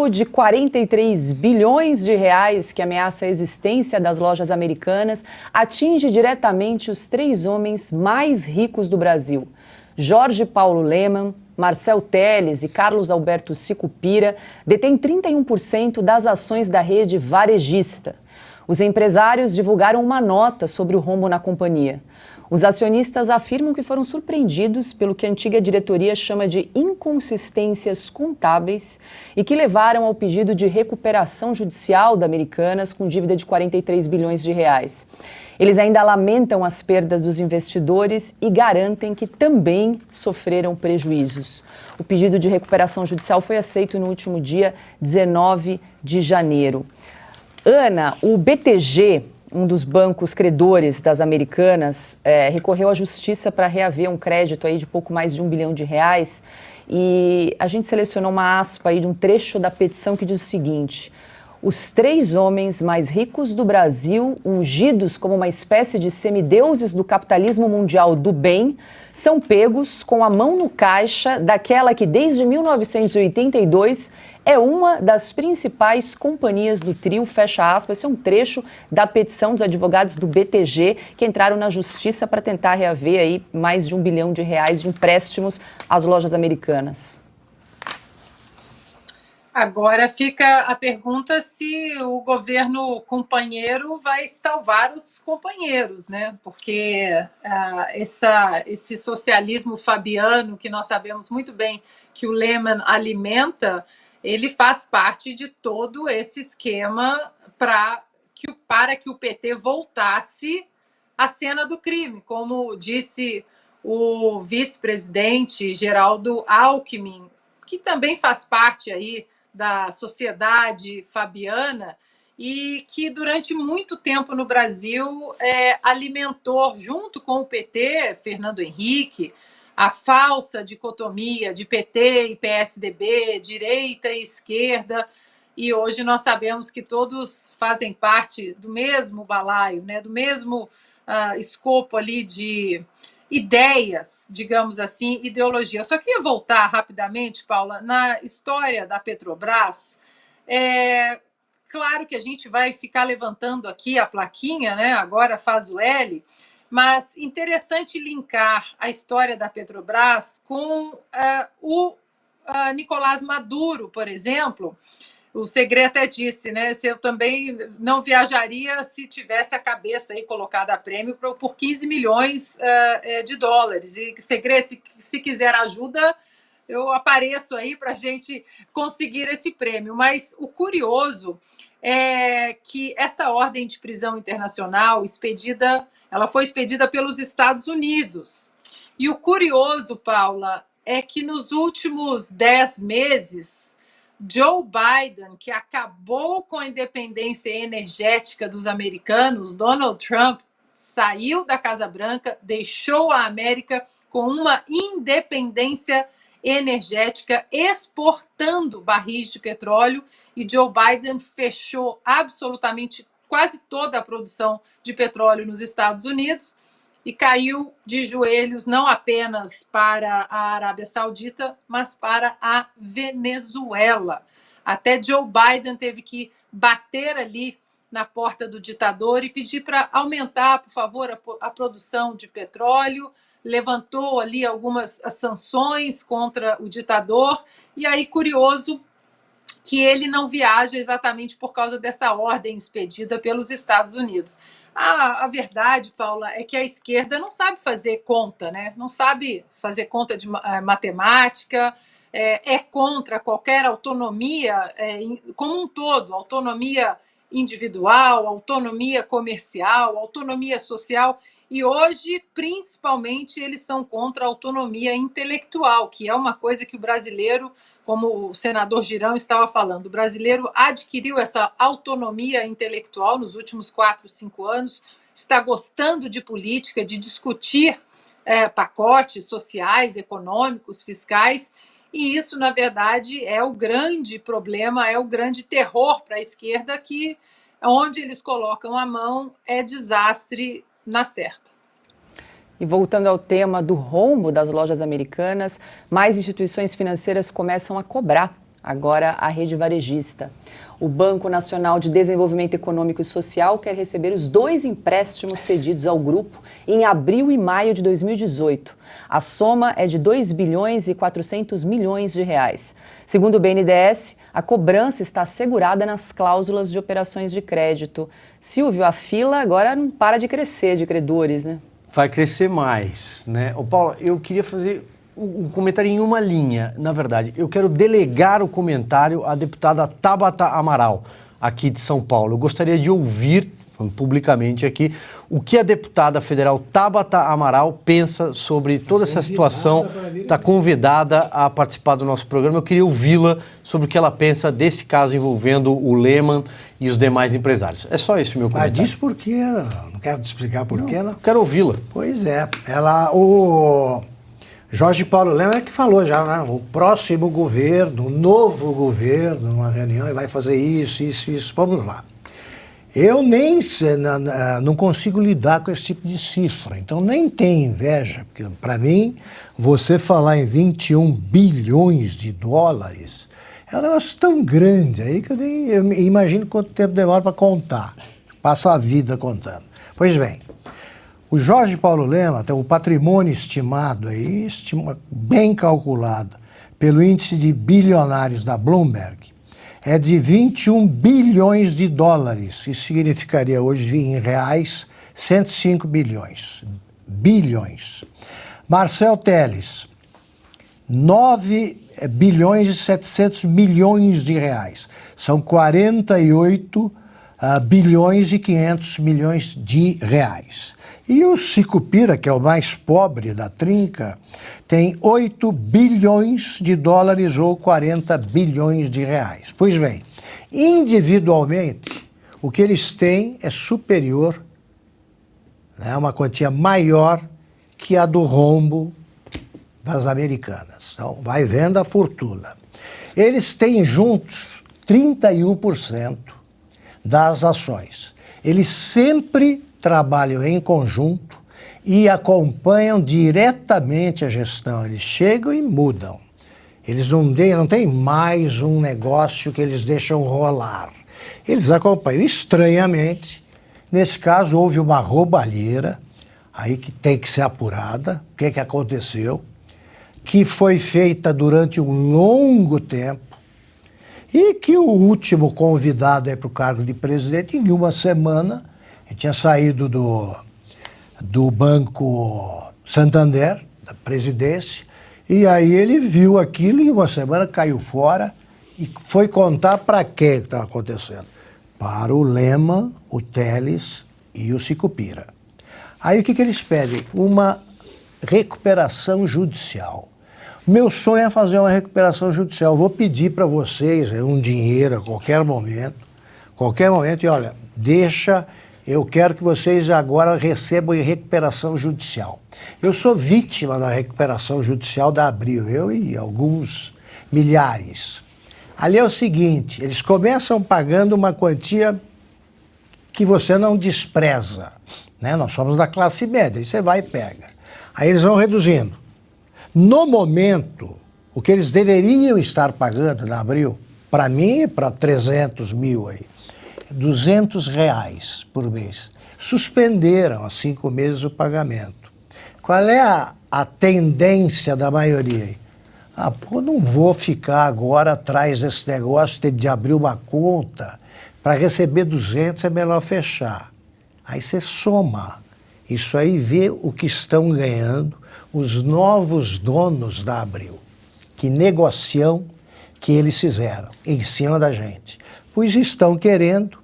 rombo de 43 bilhões de reais que ameaça a existência das lojas americanas atinge diretamente os 3 homens mais ricos do Brasil. Jorge Paulo Lemann, Marcel Telles e Carlos Alberto Sicupira detêm 31% das ações da rede varejista. Os empresários divulgaram uma nota sobre o rombo na companhia. Os acionistas afirmam que foram surpreendidos pelo que a antiga diretoria chama de inconsistências contábeis e que levaram ao pedido de recuperação judicial da Americanas com dívida de 43 bilhões de reais. Eles ainda lamentam as perdas dos investidores e garantem que também sofreram prejuízos. O pedido de recuperação judicial foi aceito no último dia 19 de janeiro. Ana, o BTG, um dos bancos credores das Americanas, recorreu à justiça para reaver um crédito aí de pouco mais de R$1 bilhão. E a gente selecionou uma aspa aí de um trecho da petição que diz o seguinte: os 3 homens mais ricos do Brasil, ungidos como uma espécie de semideuses do capitalismo mundial do bem, são pegos com a mão no caixa daquela que desde 1982 é uma das principais companhias do trio, fecha aspas. Esse é um trecho da petição dos advogados do BTG que entraram na justiça para tentar reaver aí mais de R$1 bilhão de empréstimos às lojas americanas. Agora fica a pergunta se o governo companheiro vai salvar os companheiros, né? Porque esse socialismo fabiano, que nós sabemos muito bem que o Lemann alimenta, ele faz parte de todo esse esquema para que o PT voltasse à cena do crime, como disse o vice-presidente Geraldo Alckmin, que também faz parte aí da sociedade fabiana e que durante muito tempo no Brasil alimentou, junto com o PT, Fernando Henrique, a falsa dicotomia de PT e PSDB, direita e esquerda, e hoje nós sabemos que todos fazem parte do mesmo balaio, né, do mesmo escopo ali de ideias, digamos assim, ideologia. Eu só queria voltar rapidamente, Paula, na história da Petrobras. Claro que a gente vai ficar levantando aqui a plaquinha, né? Agora faz o L, mas interessante linkar a história da Petrobras com o Nicolás Maduro, por exemplo. O Segredo até disse, né? Se eu também não viajaria se tivesse a cabeça aí colocada a prêmio por 15 milhões de dólares. E Segredo, se quiser ajuda, eu apareço aí para a gente conseguir esse prêmio. Mas o curioso é que essa ordem de prisão internacional ela foi expedida pelos Estados Unidos. E o curioso, Paula, é que nos últimos 10 meses, Joe Biden, que acabou com a independência energética dos americanos, Donald Trump, saiu da Casa Branca, deixou a América com uma independência energética, exportando barris de petróleo, e Joe Biden fechou absolutamente quase toda a produção de petróleo nos Estados Unidos e caiu de joelhos não apenas para a Arábia Saudita, mas para a Venezuela. Até Joe Biden teve que bater ali na porta do ditador e pedir para aumentar, por favor, a produção de petróleo, levantou ali algumas sanções contra o ditador, e aí, curioso, que ele não viaja exatamente por causa dessa ordem expedida pelos Estados Unidos. A verdade, Paula, é que a esquerda não sabe fazer conta, né? Não sabe fazer conta de matemática, é contra qualquer autonomia como um todo, autonomia individual, autonomia comercial, autonomia social, e hoje, principalmente, eles estão contra a autonomia intelectual, que é uma coisa que o brasileiro, como o senador Girão estava falando, o brasileiro adquiriu essa autonomia intelectual nos últimos 4, 5 anos, está gostando de política, de discutir pacotes sociais, econômicos, fiscais, e isso, na verdade, é o grande problema, é o grande terror para a esquerda, que onde eles colocam a mão é desastre na certa. E voltando ao tema do rombo das lojas americanas, mais instituições financeiras começam a cobrar agora a rede varejista. O Banco Nacional de Desenvolvimento Econômico e Social quer receber os 2 empréstimos cedidos ao grupo em abril e maio de 2018. A soma é de 2 bilhões e 400 milhões de reais. Segundo o BNDES, a cobrança está assegurada nas cláusulas de operações de crédito. Silvio, a fila agora não para de crescer de credores, né? Vai crescer mais, né? Ô, Paulo, eu queria fazer um comentário em uma linha, na verdade. Eu quero delegar o comentário à deputada Tabata Amaral, aqui de São Paulo. Eu gostaria de ouvir, publicamente aqui, o que a deputada federal Tabata Amaral pensa sobre toda essa situação. Está convidada a participar do nosso programa. Eu queria ouvi-la sobre o que ela pensa desse caso envolvendo o Lehman e os demais empresários. É só isso, meu comentário. Mas diz por quê, não quero te explicar por quê, não? Quero ouvi-la. Pois é, o Jorge Paulo Lema é que falou já, né? O próximo governo, o novo governo, numa reunião, vai fazer isso. Vamos lá. Eu nem não consigo lidar com esse tipo de cifra, então nem tenho inveja, porque para mim, você falar em 21 bilhões de dólares é um negócio tão grande aí que eu imagino quanto tempo demora para contar. Passa a vida contando. Pois bem, o Jorge Paulo Lema tem o patrimônio estimado aí, bem calculado pelo índice de bilionários da Bloomberg, é de 21 bilhões de dólares. Isso significaria hoje em reais 105 bilhões. Marcel Telles, 9 bilhões e 700 milhões de reais. São 48 bilhões e 500 milhões de reais. E o Sicupira, que é o mais pobre da trinca, tem 8 bilhões de dólares ou 40 bilhões de reais. Pois bem, individualmente, o que eles têm é superior, né, uma quantia maior que a do rombo das americanas. Então, vai vendo a fortuna. Eles têm juntos 31% das ações. Eles sempre trabalham em conjunto e acompanham diretamente a gestão. Eles chegam e mudam. Eles não têm mais um negócio que eles deixam rolar. Eles acompanham. Estranhamente, nesse caso, houve uma roubalheira, aí que tem que ser apurada. O que aconteceu? Que foi feita durante um longo tempo e que o último convidado para o cargo de presidente, em uma semana, ele tinha saído do Banco Santander, da presidência, e aí ele viu aquilo e em uma semana caiu fora e foi contar para quem que estava acontecendo? Para o Lema, o Telles e o Sicupira. Aí o que eles pedem? Uma recuperação judicial. Meu sonho é fazer uma recuperação judicial. Eu vou pedir para vocês um dinheiro a qualquer momento, e olha, eu quero que vocês agora recebam em recuperação judicial. Eu sou vítima da recuperação judicial da Abril, eu e alguns milhares. Ali é o seguinte, eles começam pagando uma quantia que você não despreza, né? Nós somos da classe média, aí você vai e pega. Aí eles vão reduzindo. No momento, o que eles deveriam estar pagando na Abril, para mim e para 300 mil aí, R$200 por mês. Suspenderam há 5 meses o pagamento. Qual é a tendência da maioria? Não vou ficar agora atrás desse negócio de abrir uma conta. Para receber 200 é melhor fechar. Aí você soma. Isso aí vê o que estão ganhando os novos donos da Abril. Que negociam que eles fizeram em cima da gente. Pois estão querendo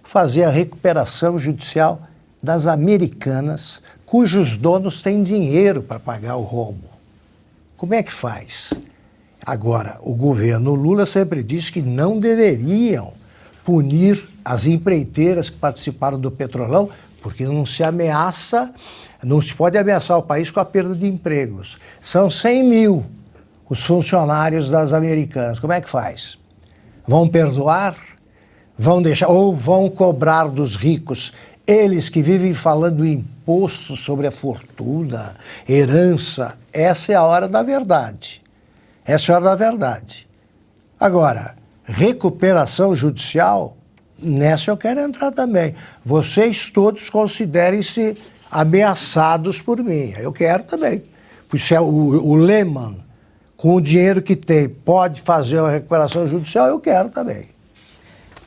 fazer a recuperação judicial das americanas, cujos donos têm dinheiro para pagar o rombo. Como é que faz? Agora, o governo Lula sempre disse que não deveriam punir as empreiteiras que participaram do Petrolão, porque não se pode ameaçar o país com a perda de empregos. São 100 mil os funcionários das americanas. Como é que faz? Vão perdoar? Vão deixar, ou vão cobrar dos ricos, eles que vivem falando imposto sobre a fortuna, herança? Essa é a hora da verdade. Agora, recuperação judicial, nessa eu quero entrar também. Vocês todos considerem-se ameaçados por mim. Eu quero também. Porque se o Lehman, com o dinheiro que tem, pode fazer uma recuperação judicial, eu quero também.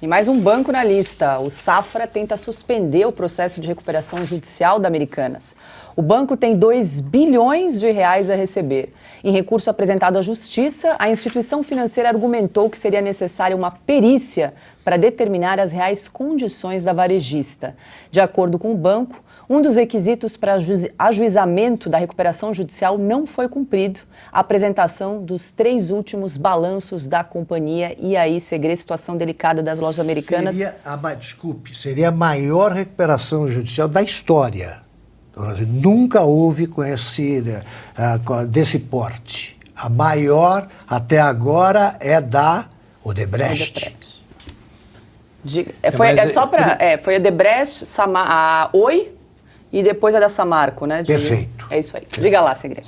E mais um banco na lista. O Safra tenta suspender o processo de recuperação judicial da Americanas. O banco tem 2 bilhões de reais a receber. Em recurso apresentado à Justiça, a instituição financeira argumentou que seria necessária uma perícia para determinar as reais condições da varejista. De acordo com o banco, um dos requisitos para ajuizamento da recuperação judicial não foi cumprido, a apresentação dos 3 últimos balanços da companhia. E aí, Segré, situação delicada das lojas americanas. Seria a maior recuperação judicial da história. Nunca houve com desse porte. A maior até agora é da Odebrecht. Foi a Odebrecht, a Oi e depois a da Samarco, né? Perfeito. É isso aí. Diga lá, Segré.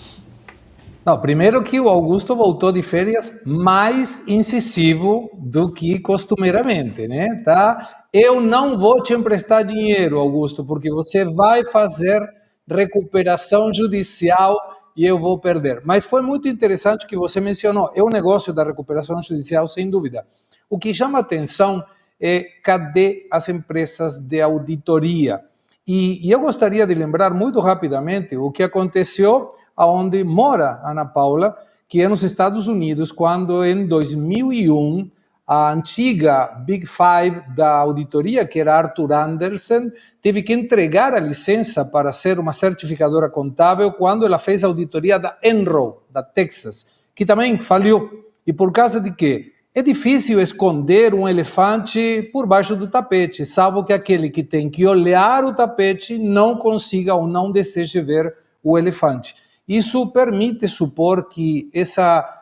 Não, primeiro que o Augusto voltou de férias mais incisivo do que costumeiramente, né? Tá? Eu não vou te emprestar dinheiro, Augusto, porque você vai fazer recuperação judicial e eu vou perder. Mas foi muito interessante que você mencionou. É um negócio da recuperação judicial, sem dúvida. O que chama atenção é cadê as empresas de auditoria? E eu gostaria de lembrar muito rapidamente o que aconteceu onde mora Ana Paula, que é nos Estados Unidos, quando em 2001 a antiga Big Five da auditoria, que era Arthur Andersen, teve que entregar a licença para ser uma certificadora contábil quando ela fez a auditoria da Enron, da Texas, que também faliu. E por causa de quê? É difícil esconder um elefante por baixo do tapete, salvo que aquele que tem que olhar o tapete não consiga ou não deseje ver o elefante. Isso permite supor que essa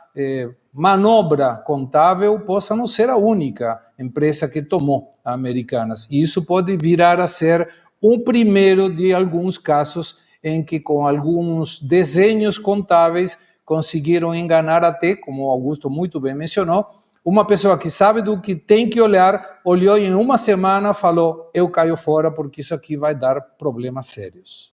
manobra contábil possa não ser a única empresa que tomou a Americanas. E isso pode virar a ser um primeiro de alguns casos em que, com alguns desenhos contábeis, conseguiram enganar até, como o Augusto muito bem mencionou, uma pessoa que sabe do que tem que olhar, olhou e em uma semana falou, eu caio fora porque isso aqui vai dar problemas sérios.